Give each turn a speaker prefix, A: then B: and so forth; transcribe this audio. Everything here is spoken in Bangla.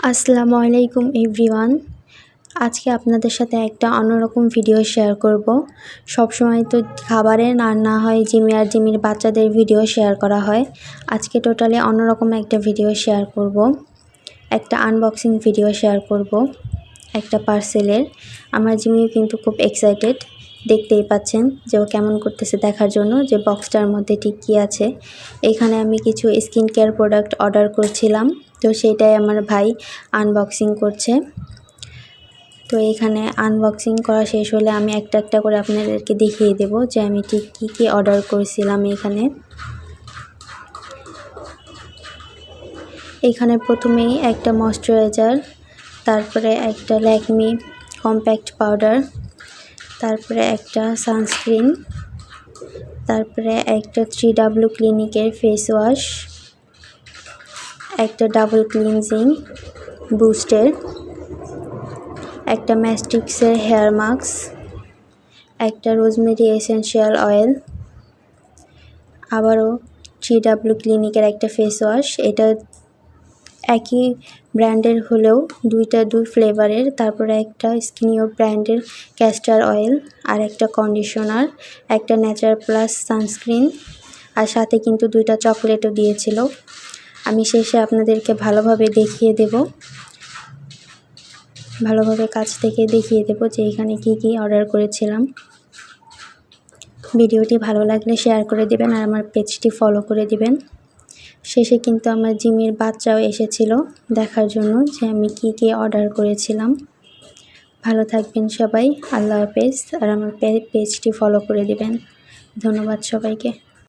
A: আসসালামু আলাইকুম এভরিওয়ান। আজকে আপনাদের সাথে একটা অন্যরকম ভিডিও শেয়ার করব। সবসময় তো খাবারের রান্না হয়, জিমি আর জিমির বাচ্চাদের ভিডিও শেয়ার করা হয়। আজকে টোটালি অন্যরকম একটা ভিডিও শেয়ার করব, একটা আনবক্সিং ভিডিও শেয়ার করব একটা পার্সেলের। আমার জিমিও কিন্তু খুব এক্সাইটেড, দেখতেই পাচ্ছেন যে ও কেমন করতেছে দেখার জন্য যে বক্সটার মধ্যে ঠিক কী আছে। এখানে আমি কিছু স্কিন কেয়ার প্রোডাক্ট অর্ডার করছিলাম, তো সেটাই আমার ভাই আনবক্সিং করছে। তো এখানে আনবক্সিং করা শেষ হলে আমি একটা একটা করে আপনাদেরকে দেখিয়ে দেব যে আমি ঠিক কী কী অর্ডার করেছিলাম। এখানে প্রথমেই একটা ময়শ্চারাইজার, তারপরে একটা ল্যাকমি কম্প্যাক্ট পাউডার, তারপরে একটা সানস্ক্রিন, তারপরে একটা 3W ক্লিনিকের ফেস ওয়াশ, একটা ডাবল ক্লিনজিং বুস্টের, একটা ম্যাস্টিক্সের হেয়ার মাস্ক, একটা রোজমেরি এসেনশিয়াল অয়েল, আবারও 3W ক্লিনিকের একটা ফেস ওয়াশ। এটা একই ব্র্যান্ডের হলেও দুই ফ্লেভারের। তারপরে একটা স্কিনিও ব্র্যান্ডের ক্যাস্টার অয়েল, আর একটা কন্ডিশনার, একটা নেচার প্লাস সানস্ক্রিন, আর সাথে কিন্তু 2টা চকলেটও দিয়েছিল। আমি শেষে আপনাদেরকে ভালোভাবে কাছ থেকে দেখিয়ে দেব যে এখানে কি কি অর্ডার করেছিলাম। ভিডিওটি ভালো লাগলে শেয়ার করে দিবেন আর আমার পেজটি ফলো করে দিবেন। শেষে কিন্তু আমার জিমির বাচ্চাও এসেছিল দেখার জন্য যে আমি কি কি অর্ডার করেছিলাম। ভালো থাকবেন সবাই, আল্লাহ হাফেজ। আর আমার পেজটি ফলো করে দিবেন। ধন্যবাদ সবাইকে।